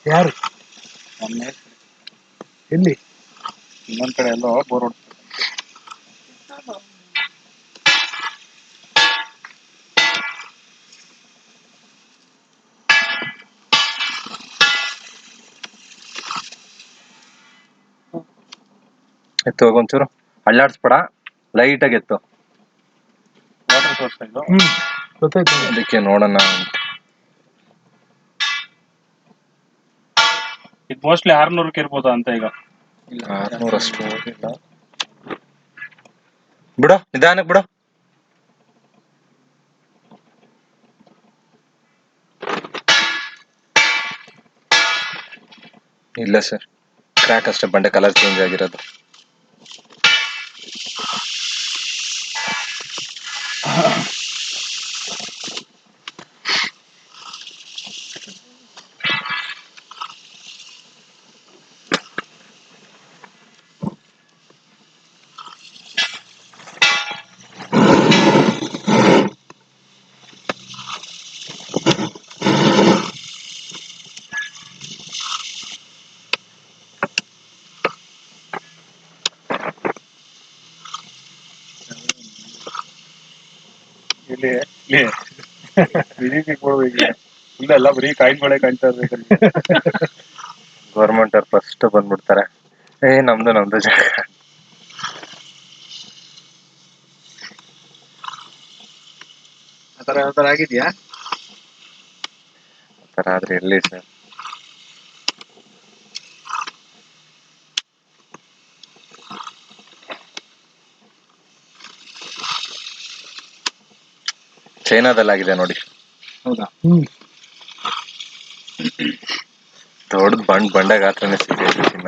ಯಾರು ಎಲ್ಲಿ? ಇನ್ನೊಂದ್ ಕಡೆ ಎಲ್ಲೋ ಬೋರ್ ಹೊಡ್ತಾರೆ. ಎತ್ತು ಹೋಗ ಒಂಚೂರು, ಅಳ್ಳಾಡ್ಸ್ಬೇಡ, ಲೈಟ್ ಆಗಿ ಎತ್ತು. ವಾಟರ್ ಸೋರ್ಸ್ ಇದು. ಗೊತ್ತಾಯ್ತು. ಅದಕ್ಕೆ ನೋಡೋಣ. ಇದು ಮೋಸ್ಟ್ಲಿ 600ಕ್ಕೆ ಇರ್ಬೋದಾ ಅಂತ ಈಗ. 600 ಅಷ್ಟು ಹೋಗಿಲ್ಲ. ಬಿಡು ನಿಧಾನಕ್ಕೆ ಬಿಡು. ಇಲ್ಲ ಸರ್, ಕ್ರ್ಯಾಕ್ ಅಷ್ಟೇ, ಬಂಡೆ ಕಲರ್ ಚೇಂಜ್ ಆಗಿರೋದು. ಇಲ್ಲಿ ಇಲ್ಲ ಎಲ್ಲ ಬರೀ ಕಾಯಿನ್ಗಳೇ ಕಾಣ್ತಾ ಇರ್ಬೇಕಲ್ಲಿ. ಗೌರ್ಮೆಂಟ್ ಅವ್ರು ಫಸ್ಟ್ ಬಂದ್ಬಿಡ್ತಾರೆ, ನಮ್ದು ಜಾಗ. ಆತರ ಆಗಿದ್ಯಾ? ಆತರ ಆದ್ರೆ ಎಲ್ಲಿ ಸರ್? ಚೈನಾದಲ್ಲಾಗಿದೆ ನೋಡಿ. ಹೌದಾ? ದೊಡ್ಡ ಬಂಡೆ ಗಾತ್ರನೇ ಸಿಗುತ್ತೆ ಚಿನ್ನ.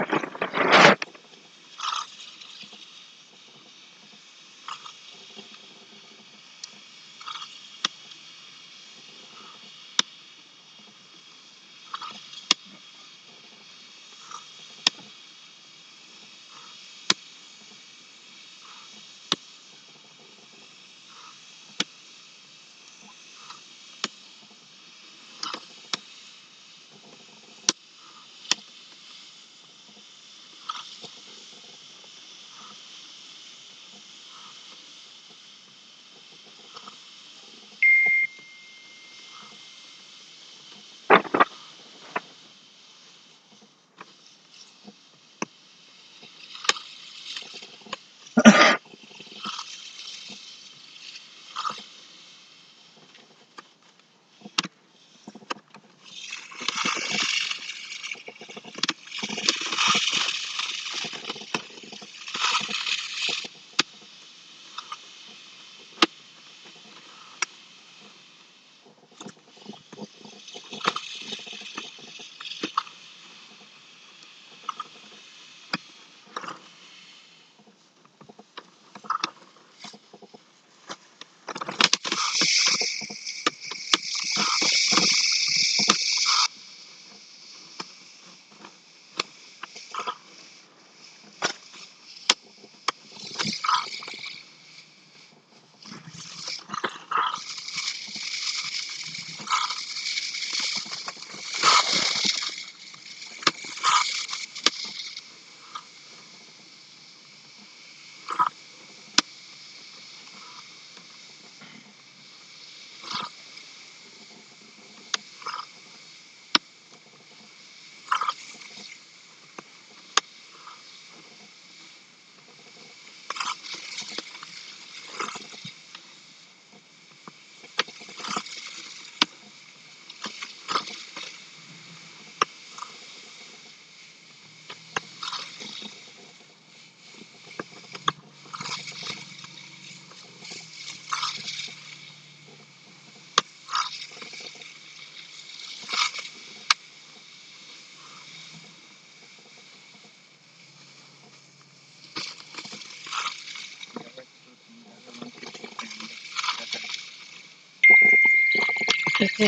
अभी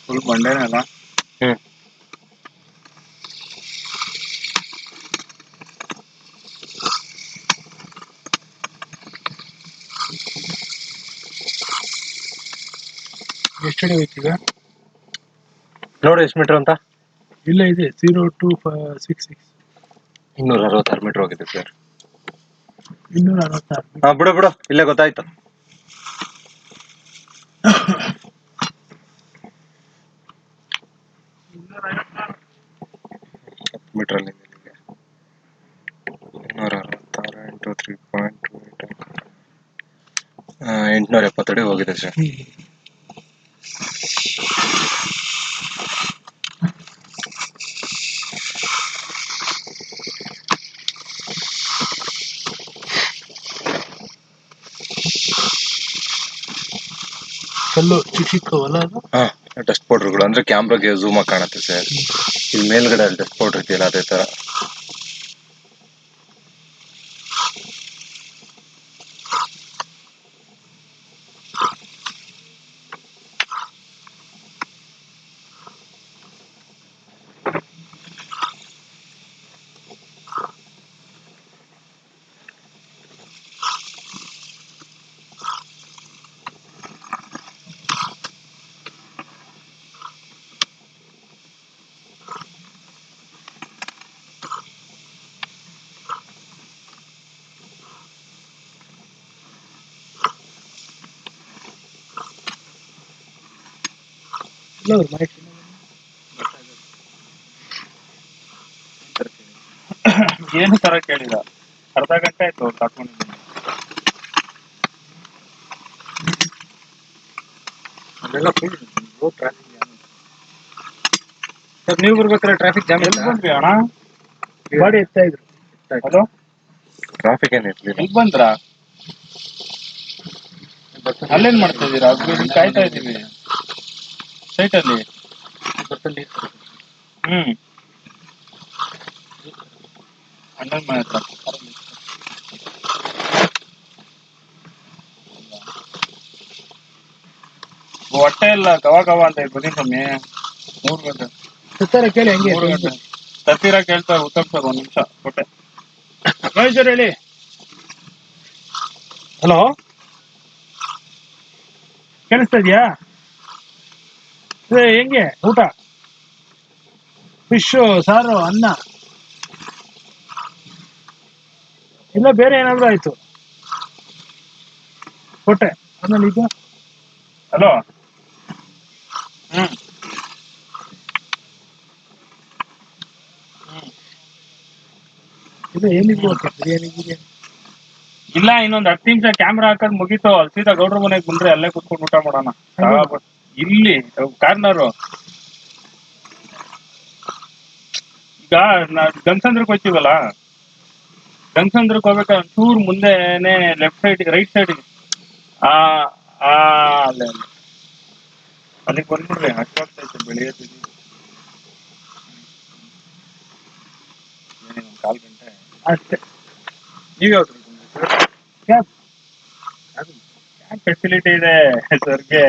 ಫುಲ್ ಬಂಡೆನಲ್ಲ. ಹ್ಮ್ ಎಷ್ಟು ಅಡಿ ಹೋಯ್ತೀಗ? ನೋಡಿ ಎಷ್ಟು ಮೀಟರ್ ಅಂತ. ಇಲ್ಲ ಇದೆ 0266 266 ಮೀಟರ್ ಹೋಗಿದೆ ಸರ್. 266. ಹಾ ಬಿಡು ಬಿಡು, ಇಲ್ಲೇ ಗೊತ್ತಾಯ್ತು. ಮೀಟರ್ ಅಲ್ಲಿ 266 ಇಂಟು 3.28 870 ಅಡಿ ಹೋಗಿದೆ ಸರ್. ಕಲ್ಲು ಚಿಕ್ಕ ಚಿಕ್ಕವಲ್ಲ ಅದು? ಹಾ ಡಸ್ಟ್ ಪೌಡರ್ಗಳು ಅಂದ್ರೆ ಕ್ಯಾಮ್ರಾಗೆ ಝೂಮ್ ಆಗಿ ಕಾಣುತ್ತೆ ಸರ್. ಇಲ್ಲಿ ಮೇಲ್ಗಡೆ ಅಲ್ಲಿ ಡಸ್ಟ್ ಪೌಡರ್ ಇದೆಯಲ್ಲ ಅದೇ ತರ. ಇಲ್ಲ ಅವ್ರ ಮನೆ ಏನು ತರ ಕೇಳಿದ, ಅರ್ಧ ಗಂಟೆ ಆಯ್ತು ಕಾತ್ಕೊಂಡಿದ್ದೀನಿ. ಅಲ್ಲೆಲ್ಲ ಫುಲ್ ಟ್ರಾಫಿಕ್ ಜಾಮ್. ಸರ್ ನೀವು ಬರ್ಬೇಕಾದ್ರೆ ಟ್ರಾಫಿಕ್ ಜಾಮ್ ಎಲ್ಲಿ ಬಂದ್ರಿ ಅಣ್ಣ? ಗಾಡಿ ಎತ್ತಾ ಇದ್ರು. ಹಲೋ, ಟ್ರಾಫಿಕ್ ಏನ್ ಇರ್ಲಿಲ್ಲ. ಎಲ್ಲಿ ಬಂದ್ರಾ? ಅಲ್ಲೇನ್ ಮಾಡ್ತಾ ಇದೀರಾ? ಕಾಯ್ತಾ ಇದೀವಿ ಸೈಟ್ ಅಲ್ಲಿ. ಅಣ್ಣನ ಮನೆ ಹತ್ರ ಹೊಟ್ಟೆ ಇಲ್ಲ, ಗವ ಗವ ಅಂತ ಬನ್ನಿ ಸ್ವಾಮಿ. 3 ಗಂಟೆ ಸುತ್ತಾರೆ ಕೇಳಿ ಹಂಗೆ 3 ಗಂಟೆ ತತ್ತೀರಾ ಕೇಳ್ತಾರೆ. ಉತ್ತಮ್ ಸರ್ 1 ನಿಮಿಷ ಕೊಟ್ಟೆ. ಸರ್ ಹೇಳಿ. ಹಲೋ, ಕೇಳಿಸ್ತಾ ಇದೆಯಾ? ಹೆಂಗೆ ಊಟ? ಫಿಶ್ ಸಾರು, ಅನ್ನ, ಇಲ್ಲ ಬೇರೆ ಏನಾದ್ರು ಆಯ್ತು? ಕೊಟ್ಟೆ. ಆಮೇಲೆ ಈಗ ಹಲೋ, ಇದು ಏನಿದ್ರು ಓಕೆ, ಬಿರಿಯಾನಿ ಗಿರಿಯಾನಿ. ಇಲ್ಲ ಇನ್ನೊಂದ್ 10 ನಿಮಿಷ ಕ್ಯಾಮ್ರಾ ಹಾಕೋದ್ ಮುಗೀತು. ಸೀದಾ ಗೌಡ್ರ ಮನೆಗೆ ಬಂದ್ರೆ ಅಲ್ಲೇ ಕುತ್ಕೊಂಡು ಊಟ ಮಾಡೋಣ. ಇಲ್ಲಿ ಕಾರ್ನರು. ಈಗ ಗಂಗಸಂದ್ರಕ್ಕೆ ಹೋಗ್ತೀವಲ್ಲ, ಗಂಗಸಂದ್ರಕ್ಕೆ ಹೋಗ್ಬೇಕಾದ್ರೆ ಒಂಚೂರು ಮುಂದೆನೆ ಲೆಫ್ಟ್ ಸೈಡ್ ರೈಟ್ ಸೈಡ್ ಅಲ್ಲೇ ಅಲ್ಲಿಗೆ ಬಂದ್ಬಿಡ್ರಿ. ಅಷ್ಟಾಗ್ತೈತೆ ಬೆಳೆಯೋದು. ಏನೇನು 1/4 ಗಂಟೆ ಅಷ್ಟೇ. ನೀವ್ ಯಾವ್ದು ಕ್ಯಾಬ್ ಫೆಸಿಲಿಟಿ ಇದೆ ಸರ್ಗೆ.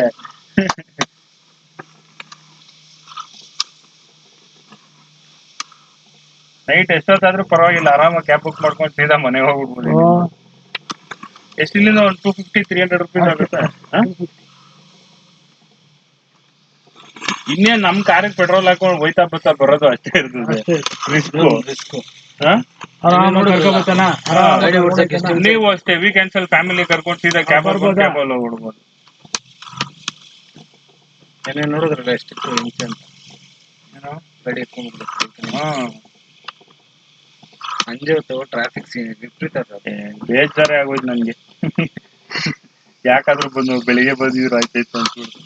ನೈಟ್ ಎಷ್ಟೊತ್ತಾದ್ರೂ ಪರವಾಗಿಲ್ಲ, ಆರಾಮಾಗಿ ಕ್ಯಾಬ್ ಬುಕ್ ಮಾಡ್ಕೊಂಡು ಸೀದಾ ಮನೆಗೆ ಹೋಗ್ಬಿಡ್ಬೋದು. ಎಷ್ಟು ಇಲ್ಲಿಂದ ಒಂದು 250-300 ರುಪೀಸ್ ಆಗುತ್ತೆ. ಇನ್ನೇನ್ ನಮ್ ಕಾರಿಗೆ ಪೆಟ್ರೋಲ್ ಹಾಕೊಂಡು ಹೋಯ್ತಾ ಬರ್ತಾ ಬರೋದು ಅಷ್ಟೇ ಇರ್ತದೆ. ರಿಸ್ಕ್ ಗಾಡಿ ಓಡ್ಸಕ್ಕೆ ಎಷ್ಟು ನೀವು ಅಷ್ಟೇ ವೀಕೆಂಡ್ಸ್ ಫ್ಯಾಮಿಲಿ ಕರ್ಕೊಂಡು ಸೀದಾ ಕ್ಯಾಬ್ ಬರ್ಬೋದಾ? ಕ್ಯಾಬಲ್ಲಿ ಹೋಗ್ಬಿಡ್ಬೋದು. ಏನೇನ್ ನೋಡಿದ್ರಲ್ಲ ಎಷ್ಟಿತ್ತು ಹಿಂಸೆ ಅಂತ. ಗಾಡಿ ಎತ್ಕೊಂಡ್ಬಿಡ್ಬೇಕು. ಹ್ಮ್ ಸಂಜೆ ಹೊತ್ತು ಟ್ರಾಫಿಕ್ ವಿಪರೀತ ಅದು. ಬೇಜಾರೇ ಆಗೋಯ್ತು ನನ್ಗೆ. ಯಾಕಾದ್ರೂ ಬಂದು ಬೆಳಿಗ್ಗೆ ಬಂದಿದ್ರು ಆಯ್ತಾಯ್ತು ಅನ್ಸ್ಬಿಡ್ತು.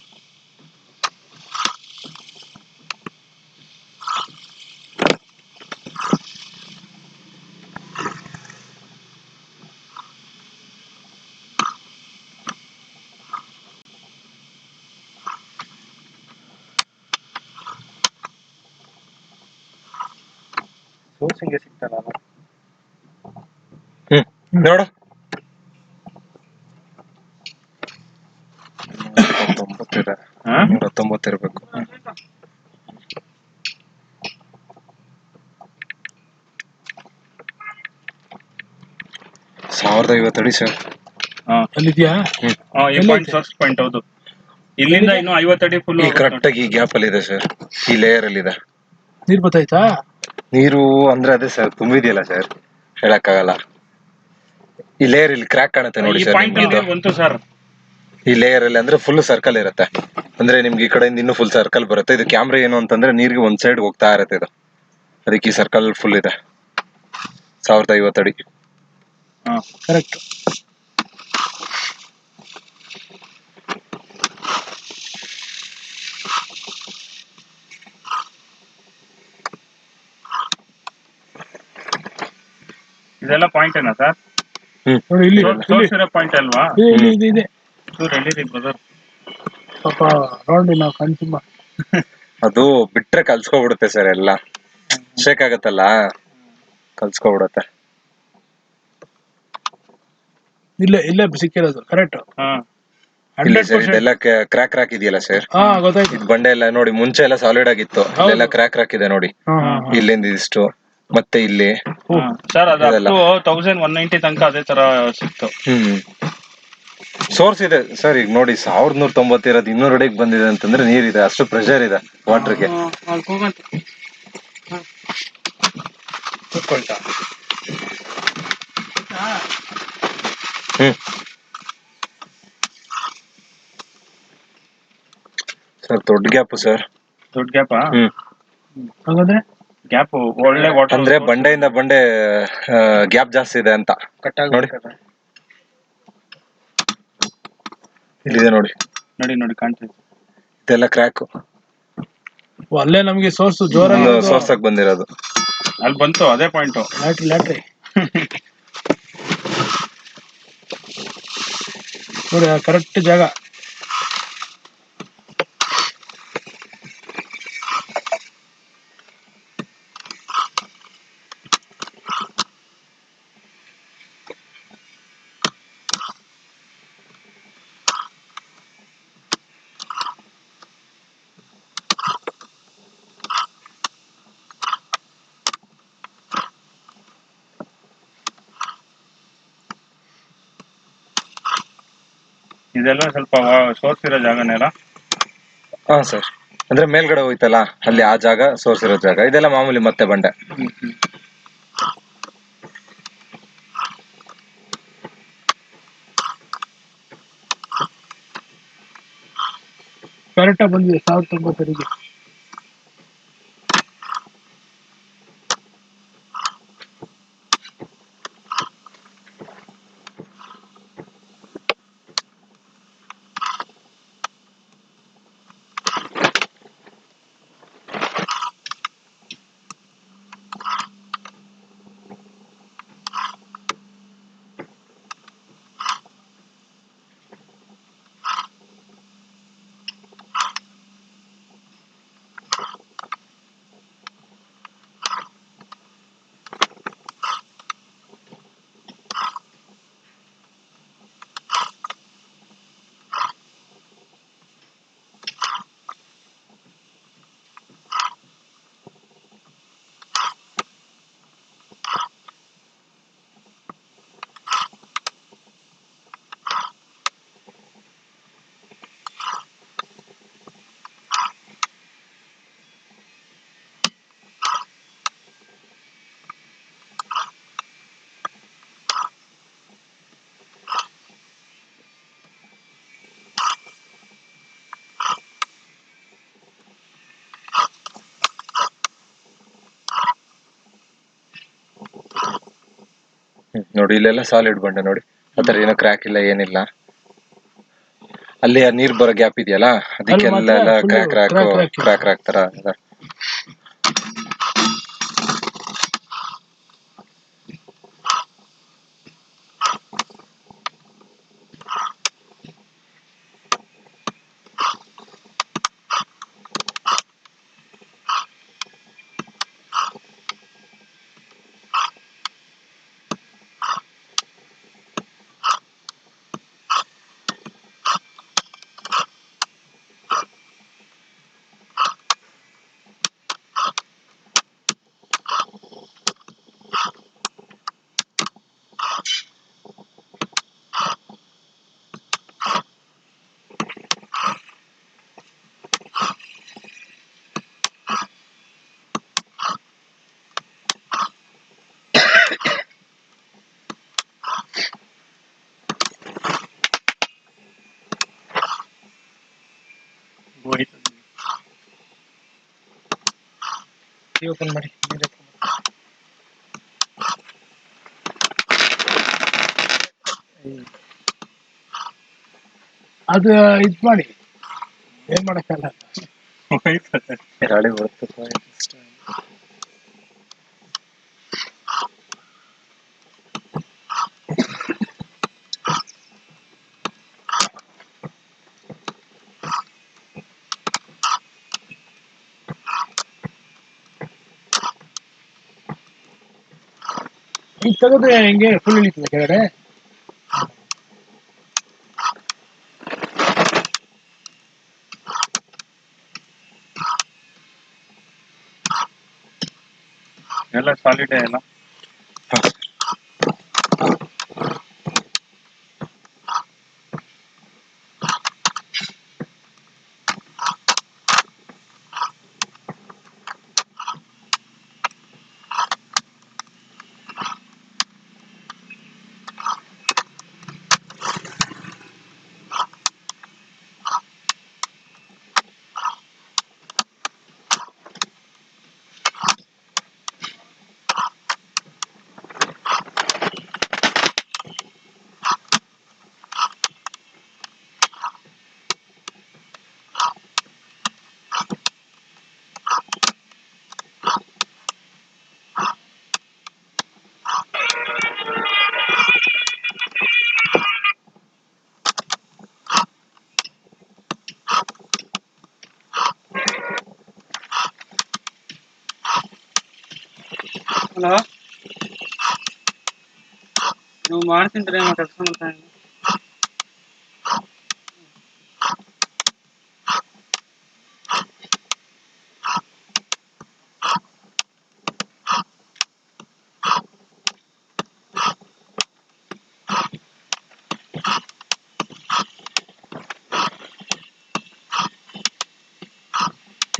ಸೋರ್ಸಿಂಗ್ ಸಿಗ್ತಾರ ನೋಡು 190 ಇರ್ಬೇಕು. 1050 ಅಡಿ ಸರ್. ಅಲ್ಲಿದ್ಯಾ? ಈ ಪಾಯಿಂಟ್ ಫಸ್ಟ್ ಪಾಯಿಂಟ್ ಹೌದು. ಇಲ್ಲಿಂದ ಇನ್ನು 50 ಅಡಿ ಫುಲ್ ಈ ಕರೆಕ್ಟ್ ಆಗಿ ಈ ಗ್ಯಾಪ್ ಅಲ್ಲಿ ಇದೆ ಸರ್, ಈ ಲೇಯರ್ ಅಲ್ಲಿ ಇದೆ ನೀರ್ ಬತ್ತಾಯ್ತಾ? ನೀರು. ಅಂದ್ರೆ ಅದೇ ಸರ್ ತುಂಬಿದೆಯಲ್ಲ ಸರ್, ಹೇಳಕ್ಕಾಗಲ್ಲ. ಈ ಲೇಯರ್ ಇಲ್ಲಿ ಕ್ರ್ಯಾಕ್ ಕಾಣುತ್ತೆ ನೋಡಿ ಈ ಸರ್. ಪಾಯಿಂಟ್ ಅಲ್ಲಿ ಬಂತು ಸರ್. ಈ ಲೇಯರ್ ಅಲ್ಲಿ ಅಂದ್ರೆ ಫುಲ್ ಸರ್ಕಲ್ ಇರುತ್ತೆ. ಅಂದ್ರೆ ನಿಮ್ಗೆ ಈ ಕಡೆಯಿಂದ ಇನ್ನೂ ಫುಲ್ ಸರ್ಕಲ್ ಬರುತ್ತೆ. ಇದು ಕ್ಯಾಮ್ರಾ ಏನು ಅಂತಂದ್ರೆ ನೀರಿಗೆ ಒಂದ್ ಸೈಡ್ ಹೋಗ್ತಾ ಇರುತ್ತೆ ಇದು, ಅದಕ್ಕೆ ಈ ಸರ್ಕಲ್ ಫುಲ್ ಇದೆ. 1050 ಅಡಿ ಕರೆಕ್ಟ್. ಇದೆಲ್ಲ ಪಾಯಿಂಟ್ ಏನಾ ಸರ್? ನೋಡಿ ಇಲ್ಲಿ ತೋರಿಸಿರೋ ಪಾಯಿಂಟ್ ಅಲ್ವಾ? ಇದೆ ಚೂರು ಎಲ್ಲಿದೆ ಬ್ರದರ್? ಪಾಪ ನೋಡಿ ನಾವು ಕಣ್ತುಂಬ. ಅದು ಬಿಟ್ರೆ ಕಲ್ಸ್ಕೊಬಿಡುತ್ತೆ ಸರ್, ಎಲ್ಲ ಶೇಕ್ ಆಗತ್ತಲ್ಲ, ಕಲ್ಸ್ಕೊಬಿಡುತ್ತೆ. ಇಲ್ಲೇ ಸಿಕ್ಕಿರೋದು ಕರೆಕ್ಟ್. ಇಲ್ಲ ಸರ್, ಇದೆಲ್ಲ ಕ್ರ್ಯಾಕ್ ಇದೆಯಲ್ಲ ಸರ್. ಗೊತ್ತಾಯ್ತು. ಇದು ಬಂಡೆ ಎಲ್ಲ ನೋಡಿ, ಮುಂಚೆ ಎಲ್ಲ ಸಾಲಿಡ್ ಆಗಿತ್ತು, ಇಲ್ಲೆಲ್ಲ ಕ್ರ್ಯಾಕ್ ಇದೆ ನೋಡಿ. ಇಲ್ಲಿಂದ ಇದಿಷ್ಟು, ಮತ್ತೆ ಇಲ್ಲಿ ಸರ್ ಅದು 1190 ತನಕ ಅದೇ ತರ ಸಿಕ್ತು. ಸೋರ್ಸ್ ಇದೆ ಸರ್. ಈಗ ನೋಡಿ 1190 ಇರೋದು 200 ಅಡಿಗೆ ಬಂದಿದೆ ಅಂತಂದ್ರೆ ನೀರಿದೆ, ಅಷ್ಟು ಪ್ರೆಷರ್ ಇದೆ ವಾಟರ್ಗೆ. ಸರ್ ದೊಡ್ಡ ಗ್ಯಾಪ್ ಸರ್. ದೊಡ್ಡ ಗ್ಯಾಪ್ ಹಂಗಂದ್ರೆ ಗ್ಯಾಪ್ ಒಳ್ಳೆ ವಾಟರ್ ಅಂದ್ರೆ ಬಂಡೆಯಿಂದ ಬಂಡೆ ಗ್ಯಾಪ್ ಜಾಸ್ತಿ ಇದೆ ಅಂತ ನೋಡಿ. ಇಲ್ಲಿದೆ ನೋಡಿ, ನೋಡಿ ಕಾಣ್ತಿದೆ. ಇದೆಲ್ಲ ಕ್ರ್ಯಾಕ್ ಅಲ್ಲೇ ನಮ್ಗೆ ಸೋರ್ಸ್ ಜೋರಾಗಿ ಸೋರ್ಸ್ ಆಗಿ ಬಂದಿರೋದು. ಅಲ್ಲಿ ಬಂತು ಅದೇ ಪಾಯಿಂಟ್. ಲ್ಯಾಟ್ರಿ ನೋಡಿ ಕರೆಕ್ಟ್ ಜಾಗ. ಇದೆಲ್ಲ ಸ್ವಲ್ಪ ಸೋರ್ಸ್ ಇರೋ ಜಾಗನೇ ಅಲ್ಲ? ಹಾ ಸರ್, ಅಂದ್ರೆ ಮೇಲ್ಗಡೆ ಹೋಯ್ತಲ್ಲ ಅಲ್ಲಿ ಆ ಜಾಗ ಸೋರ್ಸ್ ಇರೋ ಜಾಗ. ಇದೆಲ್ಲ ಮಾಮೂಲಿ ಮತ್ತೆ ಬಂಡೆ. ಕರೆಕ್ಟ್ ಆಗಿ ಬಂದಿದೆ 1090 ಅಡಿಗೆ. ನೋಡಿ ಇಲ್ಲೆಲ್ಲ ಸಾಲಿಡ್ ಬಂಡೆ ನೋಡಿ, ಆತರ ಏನೋ ಕ್ರ್ಯಾಕ್ ಇಲ್ಲ ಏನಿಲ್ಲ. ಅಲ್ಲಿ ಆ ನೀರ್ ಬರೋ ಗ್ಯಾಪ್ ಇದೆಯಲ್ಲ, ಅದಕ್ಕೆಲ್ಲ ಮಾತ್ರ ಎಲ್ಲ full ಕ್ರ್ಯಾಕ್ crack ಇದೆ. ಕ್ರ್ಯಾಕ್ ತರ ಇದೆ. ಓಪನ್ ಮಾಡಿ. ಅದು ಇದ್ ಮಾಡಿ, ಏನ್ ಮಾಡಕ್ಕಲ್ಲ. ಗಾಳಿ ಬರುತ್ತೆ. ಈಗ ತೆಗೆದ್ರೆ ಹೆಂಗೆ ಫುಲ್ ಇಳಿತದೆ ಕೆಳಗಡೆ. ಎಲ್ಲ ಸಾಲಿಡ್ ಎಲ್ಲ. ಹಲೋ, ನೀವು ಮಾಡ್ತೀನಿ ಮಾತಾಡ್ಸ್ಕೊಂತ.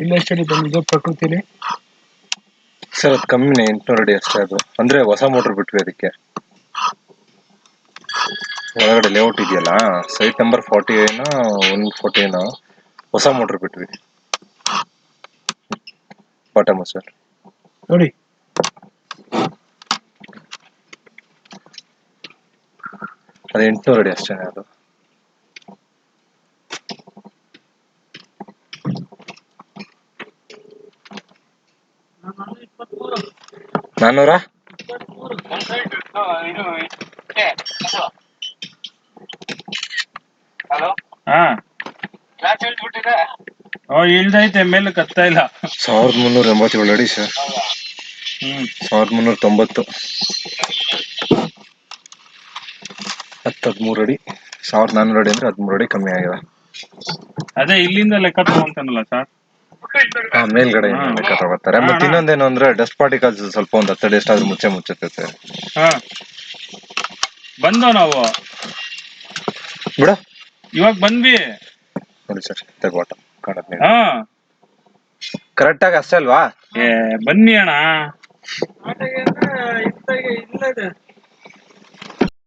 ಇಲ್ಲ ಎಷ್ಟಡಿ ಬಂದಿದ್ದು ಪ್ರಕೃತಿಲಿ? ಸರ್ ಅದು ಕಮ್ಮಿನೇ, 800 ಅಡಿ ಅಷ್ಟೇ. ಅದು ಅಂದ್ರೆ ಹೊಸ ಮೋಟರ್ ಬಿಟ್ವಿ ಅದಕ್ಕೆ. ಒಳಗಡೆ ಲೇಔಟ್ ಇದೆಯಲ್ಲ, ಸೈಟ್ ನಂಬರ್ 40 ಏನೋ 140 ಏನೋ ಹೊಸ ಮೋಟರ್ ಬಿಟ್ವಿ. ಬಾಟಮ್ ಸರ್ ನೋಡಿ, ಅದು 800 ಅಡಿ ಅಷ್ಟೇ. ಅದು ನಾನೂರ ಹಲೋ, ಹಾ ಕ್ಲಾಸ್ ಹೇಳ್ಬಿಟ್ಟಿದೆ. ಇಳ್ದೈತೆ, ಮೇಲೆ ಕತ್ತಾ ಇಲ್ಲ. 1387 ಅಡಿ ಸರ್. 1390. 13 ಅಡಿ. 1400 ಅಡಿ ಅಂದ್ರೆ 13 ಅಡಿ ಕಮ್ಮಿ ಆಗಿದೆ. ಅದೇ ಇಲ್ಲಿಂದ ಲೆಕ್ಕ ತಗೊಂತಾನಲ್ಲ ಸರ್. ಮೇಲ್ಗಡೆ ಲೆಕ್ಕ ತಗೋತಾರೆ. ಮತ್ತೆ ಇನ್ನೊಂದೇನು ಅಂದ್ರೆ ಡಸ್ಟ್ ಪಾರ್ಟಿಕಲ್ಸ್ ಸ್ವಲ್ಪ ಒಂದು 10 ಅಡಿ ಎಷ್ಟಾದ್ರೂ ಮುಚ್ಚುತ್ತೆ. ಹಾ, ಬಂದೋ ನಾವು ಬಿಡ ಇವಾಗ ಬಂದ್ವಿ. ನೋಡಿ ಸರ್, ತೆಗೋಟ ಕಾಣತ್ ಹಾ, ಕರೆಕ್ಟ್ ಆಗಿ ಅಷ್ಟೇ ಅಲ್ವಾ? ಬನ್ನಿ ಅಣ್ಣ. ಆಟಗೆ ಅಂದ್ರೆ ಇತ್ತಾಗೆ ಇಲ್ಲ ಇದೆ.